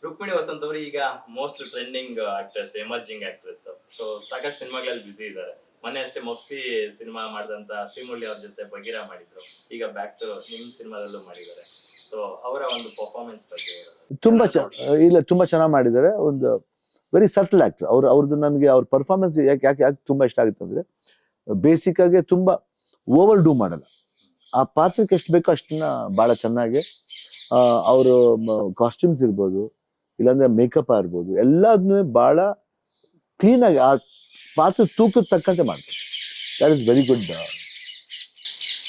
ರುಕ್ಮಿಣಿ ವಸಂತ್ ಅವರು ಈಗ most trending actress, emerging actress. So ಸಾಕಷ್ಟು ಸಿನಿಮಾಗಳಲ್ಲಿ ಬಿಸಿ ಇದ್ದಾರೆ. ಮೊನ್ನೆ ಅಷ್ಟೇ ಮೊಕ್ತಿ ಸಿನಿಮಾ ಮಾಡಿದಂತ ಶ್ರೀಮುರಳಿ ಅವ್ರ ಜೊತೆ ಬಗೀರಾ ಮಾಡಿದ್ರು. ಈಗ ಬ್ಯಾಕ್ ಟು ನಿಮ್ ಸಿನಿಮಾದಲ್ಲೂ ಮಾಡಿದ್ದಾರೆ. ಸೊ ಅವರ ಒಂದು ಪರ್ಫಾರ್ಮೆನ್ಸ್ ಬಗ್ಗೆ ತುಂಬಾ ಇಲ್ಲ ತುಂಬಾ ಚೆನ್ನಾಗಿ ಮಾಡಿದ್ದಾರೆ. ಒಂದು ವೆರಿ ಸಟ್ಲ್ ಆಕ್ಟರ್ ಅವ್ರದ್ದು. ನನಗೆ ಅವ್ರ ಪರ್ಫಾರ್ಮೆನ್ಸ್ ಯಾಕೆ ತುಂಬಾ ಇಷ್ಟ ಆಗುತ್ತೆ ಅಂದ್ರೆ, ಬೇಸಿಕ್ ಆಗಿ ತುಂಬಾ ಓವರ್ ಡೂ ಮಾಡಲ್ಲ. ಆ ಪಾತ್ರಕ್ಕೆ ಎಷ್ಟು ಬೇಕೋ ಅಷ್ಟನ್ನ ಬಹಳ ಚೆನ್ನಾಗಿ ಅವರು ಕಾಸ್ಟ್ಯೂಮ್ಸ್ ಇರ್ಬೋದು, ಇಲ್ಲಾಂದ್ರೆ ಮೇಕಪ್ ಆಗಿರ್ಬೋದು, ಎಲ್ಲದನ್ನೂ ಬಹಳ ಕ್ಲೀನ್ ಆಗಿ ಆ ಪಾತ್ರ ತೂಕದ ತಕ್ಕಂತೆ ಮಾಡ್ತಾರೆ. That is very good.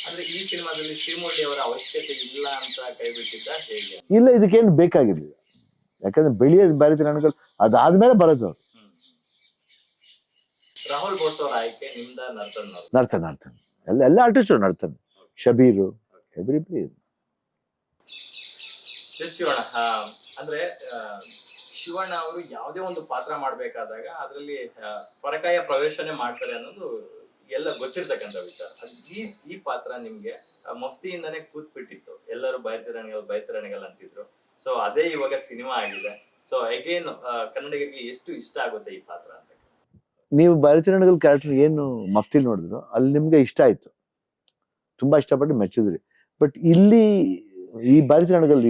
ಅಂದ್ರೆ ಈ ಸಿನಿಮಾದಲ್ಲಿ ಶ್ರೀಮುರಳಿ ಅವರ ಅವಶ್ಯಕತೆ ಇಲ್ಲ ಅಂತ ಕೈ ಬಿಟ್ಟಿದ್ದ ಹೇಗೆ? ಇಲ್ಲ, ಇದಕ್ಕೇನು ಬೇಕಾಗಿರ್ಲಿಲ್ಲ. ಯಾಕಂದ್ರೆ ಬೆಳೆಯ ಬೇರೆ ನನಗಳು ಅದಾದ್ಮೇಲೆ ಬರೋದು ಅವ್ರು. ರಾಹುಲ್ ಬೋಸ್ ಅವರ ಆಯ್ಕೆ ನಿಮ್ದ ನರ್ತನ್ ಎಲ್ಲ ಆರ್ಟಿಸ್ಟ್ ನರ್ತನ್, ಶಬೀರು, ಎವ್ರಿಬಡಿ. ಶಿವಣ್ಣ ಅಂದ್ರೆ ಶಿವಣ್ಣ ಅವರು ಯಾವುದೇ ಒಂದು ಪಾತ್ರ ಮಾಡ್ಬೇಕಾದಾಗ ಅದ್ರಲ್ಲಿ ಪರಕಾಯ ಪ್ರವೇಶನೆ ಮಾಡ್ತಾರೆ ಅನ್ನೋದು ಎಲ್ಲ ಗೊತ್ತಿರ್ತಕ್ಕಂಥ ವಿಚಾರ. ಈ ಪಾತ್ರ ನಿಮ್ಗೆ ಮಫ್ತಿಯಿಂದಾನೇ ಕೂತ್ಬಿಟ್ಟಿತ್ತು. ಎಲ್ಲರೂ ಬೈತರಣಿಗಳು ಅಂತಿದ್ರು. ಸೊ ಅದೇ ಇವಾಗ ಸಿನಿಮಾ ಆಗಿದೆ. ಸೊ ಅಗೇನ್ ಕನ್ನಡಿಗರಿಗೆ ಎಷ್ಟು ಇಷ್ಟ ಆಗುತ್ತೆ ಈ ಪಾತ್ರ ಅಂತ? ನೀವು ಬೈತರಣಿಗಳ ಕ್ಯಾರೆಕ್ಟರ್ ಏನು ಮಫ್ತಿಲ್ ನೋಡಿದ್ರು, ಅಲ್ಲಿ ನಿಮ್ಗೆ ಇಷ್ಟ ಆಯ್ತು, ತುಂಬಾ ಇಷ್ಟಪಟ್ಟು ಮೆಚ್ಚಿದ್ರಿ. ಬಟ್ ಇಲ್ಲಿ ಈ ಬೈತರಣಿಗಳು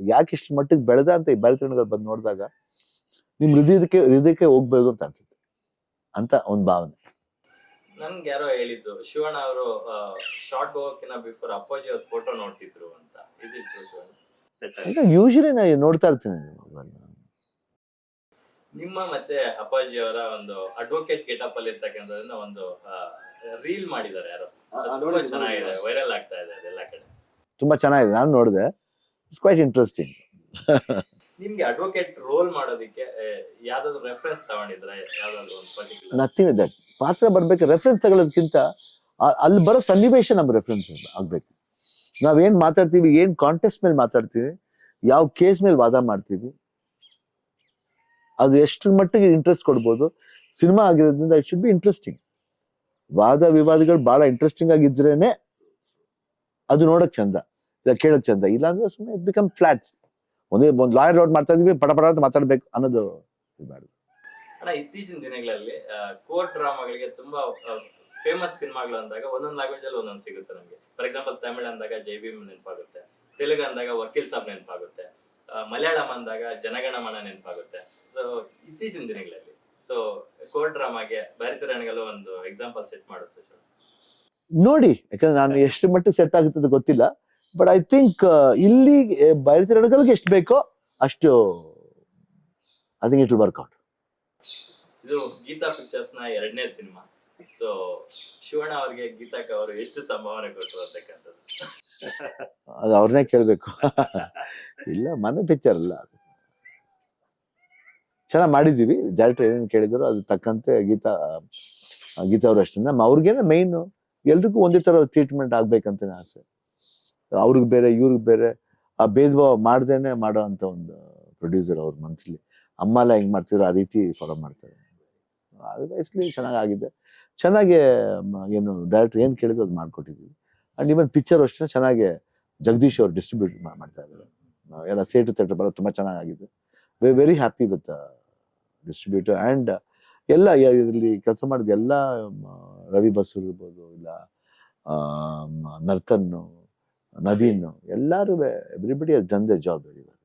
ಯಾಕೆ ಇಷ್ಟು ಮಟ್ಟಿಗೆ ಬೆಳೆದ ಅಂತ ಈ ಬೈತರಣಿಗಳು ಬಂದು ನೋಡಿದಾಗ ನಿಮ್ ಹೃದಯಕ್ಕೆ ಹೋಗ್ಬೇಕು ಅಂತ ಅನ್ಸುತ್ತೆ ಅಂತ ಒಂದು ಭಾವನೆ. ನನ್ಗೆ ಯಾರೋ ಹೇಳಿದ್ದು ಶಿವಣ್ಣ ಅವರು ಶಾರ್ಟ್ ಹೋಗೋಕಿನ ಬಿಫೋರ್ ಅಪ್ಪಾಜಿ ಅವ್ರ ಫೋಟೋ ನೋಡ್ತಿದ್ರು ಅಂತ. Is it true Shivanna? Usually ನಾನು ನೋಡ್ತಾ ಇರ್ತೀನಿ. ನಿಮ್ಮ ಮತ್ತೆ ಅಪ್ಪಾಜಿ ಅವರ ಒಂದು ಅಡ್ವೊಕೇಟ್ ಗೆಟಪ್ ಅಲ್ಲಿ ಇರ್ತಕ್ಕಂಥದನ್ನ ಒಂದು ರೀಲ್ ಮಾಡಿದ್ದಾರೆ ಯಾರೋ. ತುಂಬಾ ಚೆನ್ನಾಗಿದೆ, ವೈರಲ್ ಆಗ್ತಾ ಇದೆ ಅದೆಲ್ಲ ಕಡೆ. ತುಂಬಾ ಚೆನ್ನಾಗಿದೆ, ನಾನು ನೋಡಿದೆ. It's quite interesting. ನಿಮ್ಗೆ ಅಡ್ವೊಕೇಟ್ ರೋಲ್ ಮಾಡೋದಕ್ಕೆ ಯಾವ್ದಾದ್ರು ರೆಫರೆನ್ಸ್ ತಗೊಂಡಿದ್ರೆ? ಯಾವ್ದಾದ್ರು ಒಂದು ಪರ್ಟಿಕ್ಯುಲರ್? Nothing that. ಪಾತ್ರ ಬರ್ಬೇಕು, ರೆಫರೆನ್ಸ್ ತಗೊಳ್ಳೋದಕ್ಕಿಂತ ಅಲ್ಲಿ ಬರೋ ಸನ್ನಿವೇಶ ನಮ್ಗೆ ರೆಫರೆನ್ಸ್ ಆಗ್ಬೇಕು. ನಾವೇನ್ ಮಾತಾಡ್ತೀವಿ, ಏನ್ ಕಾಂಟೆಸ್ಟ್ ಮೇಲೆ ಮಾತಾಡ್ತೀವಿ, ಯಾವ ಕೇಸ್ ಮೇಲೆ ವಾದ ಮಾಡ್ತೀವಿ, ಅದು ಎಷ್ಟು ಮಟ್ಟಿಗೆ ಇಂಟ್ರೆಸ್ಟ್ ಕೊಡ್ಬೋದು. ಸಿನಿಮಾ ಆಗಿರೋದ್ರಿಂದ ಇಟ್ ಶುಡ್ ಬಿ ಇಂಟ್ರೆಸ್ಟಿಂಗ್. ವಾದ ವಿವಾದಗಳು ಬಹಳ ಇಂಟ್ರೆಸ್ಟಿಂಗ್ ಆಗಿದ್ರೇನೆ ಅದು ನೋಡಕ್ ಚಂದ, ಇಲ್ಲ ಕೇಳಕ್ ಚಂದ. ಇಲ್ಲ ಅಂದ್ರೆ ಸುಮ್ಮನೆ ಬಿಕಮ್ ಫ್ಲಾಟ್ಸ್. ಒಂದು ಲಾಯರ್ ರೋಡ್ ಮಾಡ್ತಾ ಇದೀವಿ, ಪಟ ಅಂತ ಮಾತಾಡ್ಬೇಕು ಅನ್ನೋದು ಇರಬಾರ್ದು. ಅಣ್ಣ, ಇತ್ತೀಚಿನ ದಿನಗಳಲ್ಲಿ ಕೋರ್ಟ್ ಡ್ರಾಮಾಗಳಿಗೆ ತುಂಬಾ ಫೇಮಸ್ ಸಿನಿಮಾಗಳು ಅಂದಾಗ ಒಂದೊಂದು ಲ್ಯಾಂಗ್ವೇಜ್ ಅಲ್ಲಿ ಒಂದೊಂದು ಸಿಗುತ್ತೆ ನಮ್ಗೆ. ಫಾರ್ ಎಕ್ಸಾಂಪಲ್ ತಮಿಳ್ ಅಂದಾಗ ಜೈ ಭೀಮ್ ನೆನಪಾಗುತ್ತೆ, ತೆಲುಗು ಅಂದಾಗ ವಕೀಲ್ ಸಾಬ್ ನೆನಪಾಗುತ್ತೆ, ಮಲಯಾಳಂ ಅಂದಾಗ ಜನಗಣಮನ ನೆನಪಾಗುತ್ತೆ. ಸೊ ಇತ್ತೀಚಿನ ದಿನಗಳಲ್ಲಿ ಸೊ ಕೋರ್ಟ್ ಡ್ರಾಮಾಗೆ ಬೈತರಣಿಗಳು ಒಂದು ಎಕ್ಸಾಂಪಲ್ ಸೆಟ್ ಮಾಡುತ್ತೆ ನೋಡಿ. ಯಾಕಂದ್ರೆ ನಾನು ಎಷ್ಟು ಮಟ್ಟಿಗೆ ಸೆಟ್ ಆಗುತ್ತದೆ ಗೊತ್ತಿಲ್ಲ. ಬಟ್ ಐ ಥಿಂಕ್ ಇಲ್ಲಿ ಬೈತರಣಿಗಳಿಗೆ ಎಷ್ಟು ಬೇಕೋ ಅಷ್ಟು I think it will work out. ಇದು ಗೀತಾ ಪಿಕ್ಚರ್ಸ್ ನ 2ನೇ ಸಿನಿಮಾ. ಸೊ ಶಿವಣ್ಣ ಅವ್ರಿಗೆ ಗೀತಾಕ್ಕೆ ಅವರು ಎಷ್ಟು ಸಂಭಾವನೆ ಕೊಟ್ಟರು ಅಂತಕ್ಕಂಥದ್ದು ಅದು ಅವ್ರನ್ನೇ ಕೇಳ್ಬೇಕು. ಇಲ್ಲ, ಮನೆ ಪಿಕ್ಚರ್ ಅಲ್ಲ, ಚೆನ್ನಾಗಿ ಮಾಡಿದೀವಿ. ಡೈರೆಕ್ಟರ್ ಏನೇನು ಕೇಳಿದ್ರು ಅದು ತಕ್ಕಂತೆ ಗೀತಾ ಅವ್ರು ಅಷ್ಟೇ. ಅವ್ರಿಗೇನೆ ಮೈನ್, ಎಲ್ರಿಗೂ ಒಂದೇ ತರ ಟ್ರೀಟ್ಮೆಂಟ್ ಆಗ್ಬೇಕಂತಾನೆ ಆಸೆ. ಅವ್ರಿಗೆ ಬೇರೆ ಇವ್ರಿಗೆ ಬೇರೆ ಆ ಭೇದ ಭಾವ ಮಾಡ್ದೇನೆ ಮಾಡೋ ಅಂತ ಒಂದು ಪ್ರೊಡ್ಯೂಸರ್ ಅವ್ರ ಮನ್ಸಲ್ಲಿ. ಅಮ್ಮ ಎಲ್ಲ ಹೆಂಗ್ ಮಾಡ್ತಿದ್ರು ಆ ರೀತಿ ಫಾಲೋ ಮಾಡ್ತಾರೆ. ಅದು ಬೇಸ್ಲಿ ಚೆನ್ನಾಗಿದೆ. ಚೆನ್ನಾಗಿ ಏನು ಡೈರೆಕ್ಟರ್ ಏನ್ ಕೇಳಿದ್ರು ಅದು ಮಾಡ್ಕೊಟ್ಟಿದ್ವಿ. ಅಂಡ್ ಇವನ್ ಪಿಕ್ಚರ್ ಅಷ್ಟೇ ಚೆನ್ನಾಗಿ ಜಗದೀಶ್ ಅವ್ರು ಡಿಸ್ಟ್ರಿಬ್ಯೂಟ್ ಮಾಡ್ತಾ ಇದ್ದಾರೆ. ಎಲ್ಲ ಥಿಯೇಟರ್ ಬರೋದು ತುಂಬಾ ಚೆನ್ನಾಗಿದೆ. Very happy with distributor and ಎಲ್ಲ ಇದರಲ್ಲಿ ಕೆಲಸ ಮಾಡಿದ ಎಲ್ಲ ರವಿ ಬಸೂರ್ ಇರ್ಬೋದು, ಇಲ್ಲ ನರ್ತನ್, ನವೀನ್, ಎಲ್ಲರೂ everybody has done the job very well.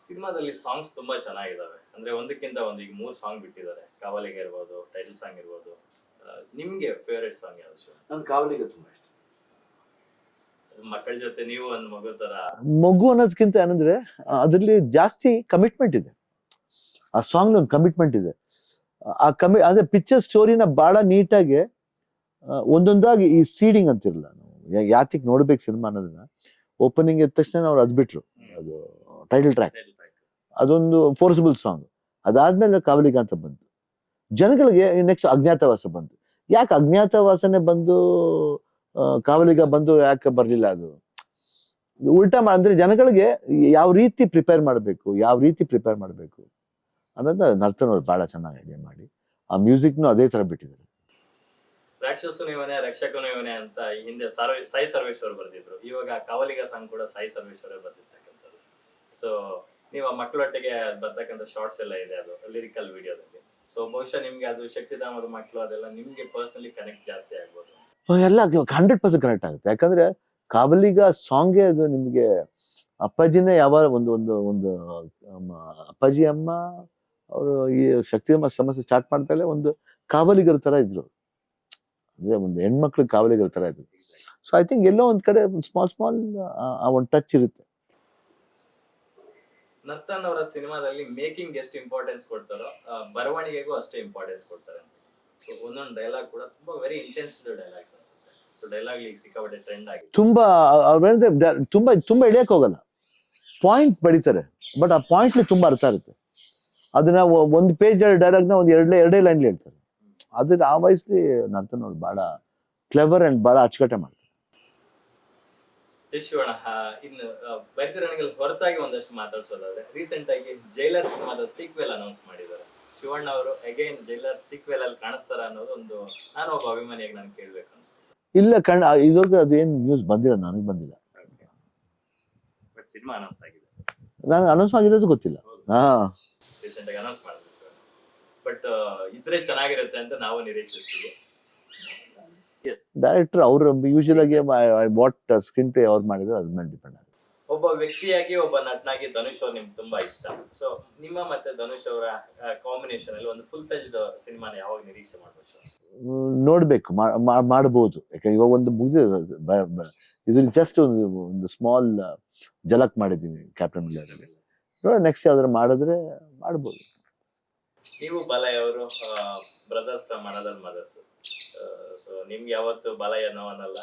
ಸಿನಿಮಾದಲ್ಲಿ ಸಾಂಗ್ಸ್ ತುಂಬಾ ಚೆನ್ನಾಗಿದಾವೆ. ಅಂದ್ರೆ ಒಂದಕ್ಕಿಂತ ಒಂದು ಈಗ 3 ಸಾಂಗ್ ಬಿಟ್ಟಿದ್ದಾರೆ. ಕಾವಲಿಗೆ ಇರ್ಬೋದು, ಟೈಟಲ್ ಸಾಂಗ್ ಇರ್ಬೋದು. ನಿಮ್ಗೆ ಫೇವರೇಟ್ ಸಾಂಗ್ ಯಾವ್ದು? ನನ್ ಕಾವಲಿಗೆ ತುಂಬಾ ಇಷ್ಟ. ಮಕ್ಕಳ ಜೊತೆ ನೀವು ಒಂದು ಮಗು ತರ. ಮಗು ಅನ್ನೋದಕ್ಕಿಂತ ಏನಂದ್ರೆ ಅದ್ರಲ್ಲಿ ಜಾಸ್ತಿ ಕಮಿಟ್ಮೆಂಟ್ ಇದೆ. ಆ ಸಾಂಗ್ ಒಂದು ಕಮಿಟ್ಮೆಂಟ್ ಇದೆ. ಆ ಅಂದ್ರೆ ಪಿಕ್ಚರ್ ಸ್ಟೋರಿನ ಬಹಳ ನೀಟಾಗಿ ಒಂದೊಂದಾಗಿ ಈ ಸೀಡಿಂಗ್ ಅಂತಿರಲ್ಲ, ನಾವು ಯಾತಿಗ್ ನೋಡ್ಬೇಕು ಸಿನಿಮಾ ಅನ್ನೋದನ್ನ. ಓಪನಿಂಗ್ ಎದ್ದ ತಕ್ಷಣ ಅವ್ರು ಅದ್ಬಿಟ್ರು, ಅದು ಟೈಟಲ್ ಟ್ರ್ಯಾಕ್, ಅದೊಂದು ಫೋರ್ಸಬಲ್ ಸಾಂಗ್. ಅದಾದ್ಮೇಲೆ ಕಾವಲಿಗ ಅಂತ ಬಂತು. ಜನಗಳಿಗೆ ನೆಕ್ಸ್ಟ್ ಅಜ್ಞಾತವಾಸ ಬಂತು. ಯಾಕೆ ಅಜ್ಞಾತವಾಸನೆ ಬಂದು ಕಾವಲಿಗ ಬಂದು ಯಾಕೆ ಬರ್ಲಿಲ್ಲ? ಅದು ಉಲ್ಟಾ ಅಂದ್ರೆ ಜನಗಳಿಗೆ ಯಾವ ರೀತಿ ಪ್ರಿಪೇರ್ ಮಾಡಬೇಕು ಅನ್ನೋದು ನರ್ತನ್ ಅವ್ರು ಬಹಳ ಚೆನ್ನಾಗಿ ಐಡಿಯಾ ಮಾಡಿ ಆ ಮ್ಯೂಸಿಕ್ನು ಅದೇ ತರ ಬಿಟ್ಟಿದ್ದಾರೆ. ರಾಕ್ಷಸನು ಇವನೇ ರಕ್ಷಕನು ಇವನೇ ಅಂತ ಹಿಂದೆ ಸಾಯಿ ಸರ್ವೇಶ್ವರ್ ಬರ್ದಿದ್ರು. ಇವಾಗ ಕಾವಲಿಗ ಸಾಂಗ್ ಕೂಡ ಸಾಯಿ ಸರ್ವೇಶ್ವರ ಬರ್ದಿರ್ತಕ್ಕಂಥದ್ದು. ಸೊ ನೀವು ಆ ಮಕ್ಕಳೊಟ್ಟಿಗೆ ಬರ್ತಕ್ಕಂಥ ಶಾರ್ಟ್ಸ್ ಎಲ್ಲ ಇದೆ, ಅದು ಲಿರಿಕಲ್ ವಿಡಿಯೋದಲ್ಲಿ. ಸೊ ಬಹುಶಃ ನಿಮ್ಗೆ ಅದು ಶಕ್ತಿಧಾಮದ ಮಕ್ಕಳು ಅದೆಲ್ಲ ನಿಮ್ಗೆ ಪರ್ಸನಲಿ ಕನೆಕ್ಟ್ ಜಾಸ್ತಿ ಆಗ್ಬೋದು. ಎಲ್ಲ 100% ಕರೆಕ್ಟ್ ಆಗುತ್ತೆ. ಯಾಕಂದ್ರೆ ಕಾವಲಿಗ ಸಾಂಗೇ ಅದು ನಿಮ್ಗೆ ಅಪ್ಪಾಜಿನೇ ಯಾವ ಒಂದು ಅಪ್ಪಾಜಿ ಅಮ್ಮ ಅವರು ಈ ಶಕ್ತಿಧಾಮ ಸಮಸ್ಯೆ ಸ್ಟಾರ್ಟ್ ಮಾಡ್ತಾಳೆ ಒಂದು ಕಾವಲಿಗರ ತರ ಇದ್ರು, ಅಂದ್ರೆ ಒಂದು ಹೆಣ್ಮಕ್ಳು ಕಾವಲಿಗರ ತರ ಇದ್ರು. ಸೊ ಐ ಥಿಂಕ್ ಎಲ್ಲೋ ಒಂದ್ ಕಡೆ ಸ್ಮಾಲ್ ಒಂದು ಟಚ್ ಇರುತ್ತೆ. ನರ್ತನ್ ಅವರ ಸಿನಿಮಾದಲ್ಲಿ ಮೇಕಿಂಗ್ ಎಷ್ಟು ಇಂಪಾರ್ಟೆನ್ಸ್ ಕೊಡ್ತಾರೋ ಬರವಣಿಗೆಗೂ ಅಷ್ಟೇ ಇಂಪಾರ್ಟೆನ್ಸ್ ಕೊಡ್ತಾರೆ. ಸೊ ಒಂದೊಂದು ಡೈಲಾಗ್ ಕೂಡ ತುಂಬಾ ವೆರಿ ಇಂಟೆನ್ಸ್ ಡೈಲಾಗ್ಸ್ ಅನ್ಸುತ್ತೆ. ಸೊ ಡೈಲಾಗ್ ಈಗ ಸಿಕ್ಕಾಪಟ್ಟೆ ಟ್ರೆಂಡ್ ಆಗಿದೆ. ತುಂಬಾ ತುಂಬಾ ಇಳಿಯಕ್ ಹೋಗಲ್ಲ, ಪಾಯಿಂಟ್ ಬಡಿತಾರೆ, ಬಟ್ ಆ ಪಾಯಿಂಟ್ ತುಂಬಾ ಅರ್ಥ ಇರುತ್ತೆ. ಅದನ್ನ ಒಂದು ಪೇಜ್ ಡೈಲಾಗ್ನ ಒಂದ್ ಎರಡೇ ಲೈನ್ ಹೇಳ್ತಾರೆ. ಅದನ್ನ ಆ ವಯಸ್ಸಲ್ಲಿ ನರ್ತನ್ ಅವ್ರು ಬಹಳ ಕ್ಲೆವರ್ ಅಂಡ್ ಬಹಳ ಅಚ್ಚುಕಟ್ಟೆ ಮಾಡ್ತಾರೆ. ಶಿವಣ್ಣ, ಇನ್ನು ಬೈತಿರಣಿಗಳ ಹೊರತಾಗಿ ಒಂದಷ್ಟು ಮಾತಾಡ್ಸೋದಾದ್ರೆ, ರೀಸೆಂಟ್ ಆಗಿ ಜೈಲರ್ ಸಿನಿಮಾದ ಸೀಕ್ವೆಲ್ ಅನೌನ್ಸ್ ಮಾಡಿದ್ದಾರೆ. ಶಿವಣ್ಣ ಅವರು ಅಗೈನ್ ಜೈಲರ್ ಸೀಕ್ವೆಲ್ ಅಲ್ಲಿ ಕಾಣಿಸ್ತಾರ ಅನ್ನೋದು ಒಂದು, ನಾನು ಒಬ್ಬ ಅಭಿಮಾನಿಯಾಗಿ ನಾನು ಕೇಳ್ಬೇಕು ಅನ್ಸುತ್ತೆ. ಇಲ್ಲ ಇದ್ರದ್ದು ಅದೇನ್ ನ್ಯೂಸ್ ಬಂದಿಲ್ಲ, ನನಗೆ ಬಂದಿಲ್ಲ. ಬಟ್ ಸಿನಿಮಾ ಅನೌನ್ಸ್ ಆಗಿದೆ. ನಾನು ಅನೌನ್ಸ್ ಆಗಿರೋದು ಗೊತ್ತಿಲ್ಲ. ಹಾ, ರೀಸೆಂಟ್ ಆಗಿ ಅನೌನ್ಸ್ ಮಾಡಿದ್ರು. ಬಟ್ ಇದ್ರೆ ಚೆನ್ನಾಗಿರುತ್ತೆ ಅಂತ ನಾವು ನಿರೀಕ್ಷಿಸ್ತೀವಿ. ಡೈರೆಕ್ಟರ್ ಅವರು ಯೂಶುವಲ್ ಆಗಿ ವಾಟ್ ಸ್ಕ್ರೀನ್ ಪ್ಲೇ ಅವ್ರು ಮಾಡಿದ್ರು ಅದ್ರ ಮೇಲೆ ಡಿಪೆಂಡ್ ಆಗುತ್ತೆ. ಒಬ್ಬ ವ್ಯಕ್ತಿಯಾಗಿ, ಒಬ್ಬ ನಟನಾಗಿ ಧನುಷ್ ಅವ್ರು ನಿಮ್ಗೆ ತುಂಬಾ ಇಷ್ಟ. ಸೊ ನಿಮ್ಮ ಮತ್ತೆ ಧನುಷ್ ಅವರ ಕಾಂಬಿನೇಷನ್ ಅಲ್ಲಿ ಒಂದು ಫುಲ್ ಫ್ಲೆಜ್ಡ್ ಸಿನಿಮಾನ ಯಾವಾಗ ನಿರೀಕ್ಷೆ ಮಾಡ್ಬೋದು? ನೋಡ್ಬೇಕು, ಮಾಡಬಹುದು. ಯಾಕಂದ್ರೆ ಇವಾಗ ಒಂದು ಇದ್ರಲ್ಲಿ ಜಸ್ಟ್ ಒಂದು ಸ್ಮಾಲ್ ಜಲಕ್ ಮಾಡಿದೀನಿ ಕ್ಯಾಪ್ಟನ್ ಮಿಲ್ಲರಲ್ಲಿ. ನೋಡಿ ನೆಕ್ಸ್ಟ್ ಯಾವ್ದಾದ್ರು ಮಾಡಿದ್ರೆ ಮಾಡ್ಬೋದು. ನೀವು ಬಾಲಯ್ಯ ಅವರು brothers from another mothers. So ನಿಮ್ಗೆ ಯಾವತ್ತು ಬಾಲಯ್ಯ ನೋವನ್ನಲ್ಲ,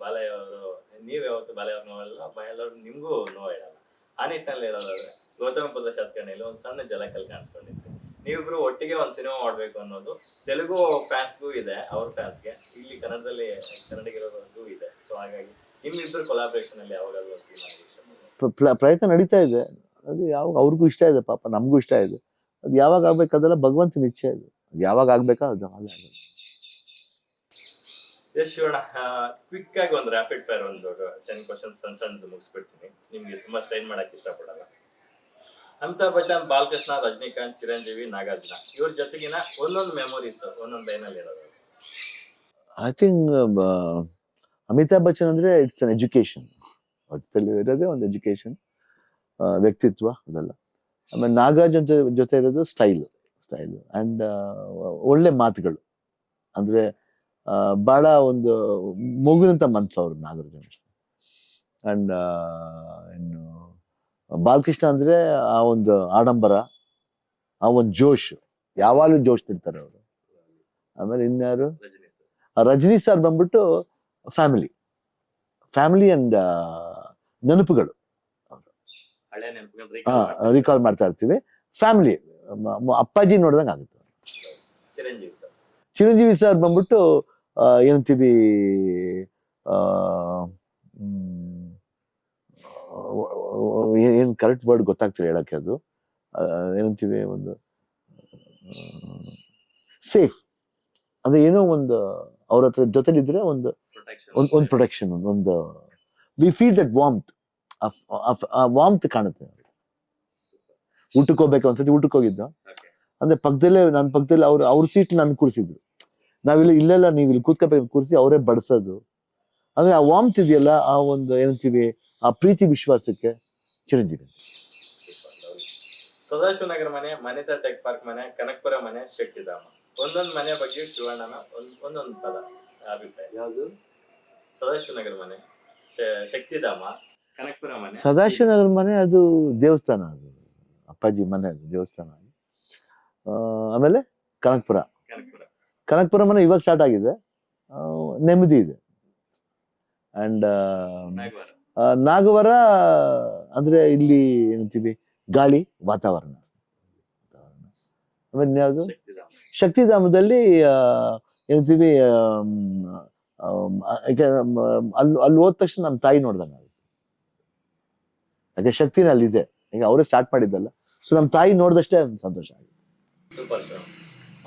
ಬಾಲಯ್ಯ ಅವರು ನೀವ್ ಯಾವತ್ತು ಬಾಲಯ್ಯ ಅವ್ರ ನೋವಲ್ಲ, ಬಾಲಯ್ಯ ನಿಮ್ಗೂ ನೋವು ಇರಲ್ಲ. ಆ ನಿಟ್ಟಿನಲ್ಲಿ ಹೇಳೋದಾದ್ರೆ ಗೌತಮ ಬುದ್ಧ ಶತಕರ್ಣಿಯಲ್ಲಿ ಒಂದು ಸಣ್ಣ ಜಲಕಲ್ಲಿ ಕಾಣಿಸ್ಕೊಂಡಿದ್ವಿ. ನೀವಿಬ್ರು ಒಟ್ಟಿಗೆ ಒಂದು ಸಿನಿಮಾ ಮಾಡ್ಬೇಕು ಅನ್ನೋದು ತೆಲುಗು ಫ್ಯಾನ್ಸ್ಗೂ ಇದೆ, ಅವ್ರ ಫ್ಯಾನ್ಸ್ಗೆ, ಇಲ್ಲಿ ಕನ್ನಡಿಗರಿಗೂ ಇದೆ. ಸೊ ಹಾಗಾಗಿ ನಿಮ್ಮಿಬ್ರು ಕೊಲಾಬ್ರೇಷನ್ ಅಲ್ಲಿ ಯಾವಾಗಾದ್ರೂ ಒಂದು ಸಿನಿಮಾ ಪ್ರಯತ್ನ ನಡೀತಾ ಇದೆ. ಅದು ಯಾವಾಗ ಅವ್ರಿಗೂ ಇಷ್ಟ ಇದೆ, ಪಾಪ ನಮಗೂ ಇಷ್ಟ ಇದೆ. ಅದು ಯಾವಾಗ ಆಗ್ಬೇಕಾದಲ್ಲ ಭಗವಂತನ ಇಚ್ಛೆ. ಅದು ಯಾವಾಗ ಆಗ್ಬೇಕಾ ಅದು ಹಾಗೆ ಆಗುತ್ತೆ. ಎಸ್ ಶಿವಣ್ಣ, ಕ್ವಿಕ್ ಆಗಿ ಒಂದು ರ್ಯಾಪಿಡ್ ಫೈರ್ ಒಂದು 10 ಕ್ವಶನ್ಸ್ ಸಣ್ಣ ಮುಗಿಸ್ಬಿಡ್ತೀನಿ. ನಿಮ್ಗೆ ತುಂಬಾ ಸ್ಟ್ರೈನ್ ಮಾಡಕ್ ಇಷ್ಟಪಡಲ್ಲ. ಅಮಿತಾಬ್ ಬಚ್ಚನ್, ಬಾಲಕೃಷ್ಣ, ರಜನಿಕಾಂತ್, ಚಿರಂಜೀವಿ, ನಾಗಾರ್ಜುನ ಇವ್ರ ಜೊತೆಗಿನ ಒಂದೊಂದು ಮೆಮೊರೀಸ್ ಒಂದೊಂದು ಲೈನಲ್ಲಿ ಇರೋದು. ಐ ಥಿಂಕ್ ಅಮಿತಾಬ್ ಬಚ್ಚನ್ ಅಂದ್ರೆ ಇಟ್ಸ್ ಅನ್ ಎಜುಕೇಶನ್. ಇರೋದೇ ಒಂದು ಎಜುಕೇಶನ್, ವ್ಯಕ್ತಿತ್ವ ಅದೆಲ್ಲ. ಆಮೇಲೆ ನಾಗಾರ್ಜುನ್ ಜೊತೆ ಇರೋದು ಸ್ಟೈಲ್ ಅಂಡ್ ಒಳ್ಳೆ ಮಾತುಗಳು. ಅಂದ್ರೆ ಬಹಳ ಒಂದು ಮಗುವಿನಂತ ಮನ್ಸು ಅವ್ರು ನಾಗಾರ್ಜುನ. ಅಂಡ್ ಇನ್ನು ಬಾಲಕೃಷ್ಣ ಅಂದ್ರೆ ಆ ಒಂದು ಆಡಂಬರ, ಆ ಒಂದು ಜೋಶ್, ಯಾವಾಗಲೂ ಜೋಶ್ ಇರ್ತಾರೆ ಅವರು. ಆಮೇಲೆ ಇನ್ಯಾರು, ರಜನಿ ಸರ್ ಬಂದ್ಬಿಟ್ಟು ಫ್ಯಾಮಿಲಿ ಅಂಡ್ ನೆನಪುಗಳು ರಿಕಾಲ್ ಮಾಡ್ತಾ ಇರ್ತೀವಿ. ಫ್ಯಾಮಿಲಿ, ಅಪ್ಪಾಜಿ ನೋಡ್ದಂಗೆ ಆಗುತ್ತೆ. ಚಿರಂಜೀವಿ ಸರ್ ಬಂದ್ಬಿಟ್ಟು ಏನಂತೀವಿ, ಏನ್ ಕರೆಕ್ಟ್ ವರ್ಡ್ ಗೊತ್ತಾಗ್ತಿಲ್ಲ ಹೇಳಕ್ಕೆ. ಅದು ಏನಂತೀವಿ, ಒಂದು ಸೇಫ್ ಅಂದ್ರೆ ಏನೋ ಒಂದು ಅವ್ರ ಹತ್ರ ಜೊತೆಲಿದ್ರೆ ಒಂದು ಪ್ರೊಟೆಕ್ಷನ್, ಒಂದು ವಿ ಫೀಲ್ ದಟ್ ವಾರ್ಮ್ತ್ ಕಾಣುತ್ತೆ. ಊಟಕ್ಕೆ ಹೋಗ್ಬೇಕು, ಒಂದ್ಸತಿ ಊಟಕ್ಕೆ ಹೋಗಿದ್ದು, ಅಂದ್ರೆ ನನ್ನ ಪಕ್ಕದಲ್ಲೇ ಅವ್ರ ಸೀಟ್ ನಾನು ಕೂರಿಸಿದ್ರು. ಇಲ್ಲೆಲ್ಲ ನೀವು ಇಲ್ಲಿ ಕೂತ್ಕೋಬೇಕು ಕೂರಿಸಿ ಅವರೇ ಬಡಿಸೋದು. ಅಂದ್ರೆ ಆ ವಾರ್ಮ್ತ್ ಇದೆಯಲ್ಲ, ಆ ಒಂದು ಏನಂತೀವಿ, ಆ ಪ್ರೀತಿ ವಿಶ್ವಾಸಕ್ಕೆ ಚಿರಂಜೀವಿ. ಸದಾಶಿವನಗರ ಮನೆ, ಮನೆತ ಟೆಕ್ ಪಾರ್ಕ್ ಮನೆ, ಕನಕಪುರ ಮನೆ, ಶಕ್ತಿಧಾಮ, ಒಂದೊಂದು ಮನೆ ಬಗ್ಗೆ ಶಿವಣ್ಣನ ಒಂದೊಂದು ಪದ ಅಭಿಪ್ರಾಯ. ಯಾವುದು? ಸದಾಶಿವನಗರ ಮನೆ, ಶಕ್ತಿಧಾಮ, ಕನಕಪುರ ಮನೆ. ಸದಾಶಿವನಗರ ಮನೆ ಅದು ದೇವಸ್ಥಾನ, ಅದು ಅಪ್ಪಾಜಿ ಮನೆ, ಅದು ದೇವಸ್ಥಾನ. ಆಮೇಲೆ ಕನಕಪುರ ಮನೆ ಇವಾಗ ಸ್ಟಾರ್ಟ್ ಆಗಿದೆ, ನೆಮ್ಮದಿ ಇದೆ. ಅಂಡ್ ನಾಗವರ ಅಂದ್ರೆ ಇಲ್ಲಿ ಏನಂತೀವಿ, ಗಾಳಿ, ವಾತಾವರಣ. ಆಮೇಲೆ ಯಾವುದು, ಶಕ್ತಿಧಾಮದಲ್ಲಿ ಏನಂತೀವಿ, ಅಲ್ಲಿ ಹೋದ ತಕ್ಷಣ ನಮ್ಮ ತಾಯಿ ನೋಡ್ದಂಗ ಆಗುತ್ತೆ. ಯಾಕೆ ಶಕ್ತಿನ ಅಲ್ಲಿದೆ, ಈಗ ಅವರೇ ಸ್ಟಾರ್ಟ್ ಮಾಡಿದ್ದಲ್ಲ. ಸೊ ನಮ್ಮ ತಾಯಿ ನೋಡಿದಷ್ಟೇ ಸಂತೋಷ ಆಗಿದೆ. Super sir.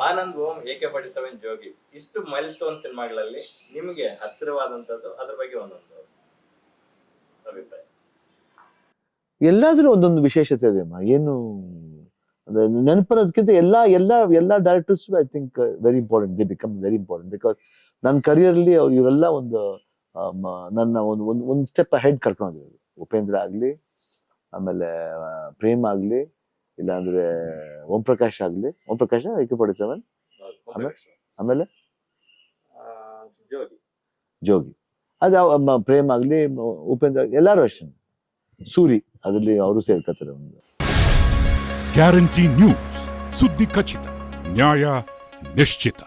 Anand Om, AK-47, Jogi, ಇಷ್ಟು ಮೈಲ್ ಸ್ಟೋನ್ ಸಿನಿಮಾಗಳಲ್ಲಿ ನಿಮಗೆ ಹತ್ತಿರವಾದಂತದ್ದು, ಅದ್ರ ಬಗ್ಗೆ ಒಂದೊಂದು ಅಭಿಪ್ರಾಯ. ಎಲ್ಲಾದ್ರೂ ಒಂದೊಂದು ವಿಶೇಷತೆ ಇದೆ ಅಮ್ಮ. ಏನು ಅಂದ್ರೆ ನೆನಪನ್ನೋದಕ್ಕಿಂತ ಎಲ್ಲಾ directors I think very important. They become very important because ನನ್ನ ಕರಿಯರ್ಲಿ ಇವರೆಲ್ಲ ಒಂದು ನನ್ನ ಒಂದು ಸ್ಟೆಪ್ ಹೆಡ್ ಕರ್ಕೊಂಡಿರೋದು. ಉಪೇಂದ್ರ ಆಗ್ಲಿ, ಆಮೇಲೆ ಪ್ರೇಮ್ ಆಗ್ಲಿ, ಇಲ್ಲಾಂದ್ರೆ ಓಂ ಪ್ರಕಾಶ್ ಆಗ್ಲಿ. ಓಂ ಪ್ರಕಾಶ್ AK-47, ಆಮೇಲೆ ಜೋಗಿ. ಅದು ಪ್ರೇಮ್ ಆಗ್ಲಿ, ಉಪೇಂದ್ರ, ಎಲ್ಲಾರು ಅಷ್ಟೇ. ಸೂರಿ ಅದ್ರಲ್ಲಿ ಅವರು ಸೇರ್ಕೊತಾರೆ. ಒಂದು ಗ್ಯಾರಂಟಿ ನ್ಯೂಸ್, ಸುದ್ದಿ ಖಚಿತ, ನ್ಯಾಯ ನಿಶ್ಚಿತ.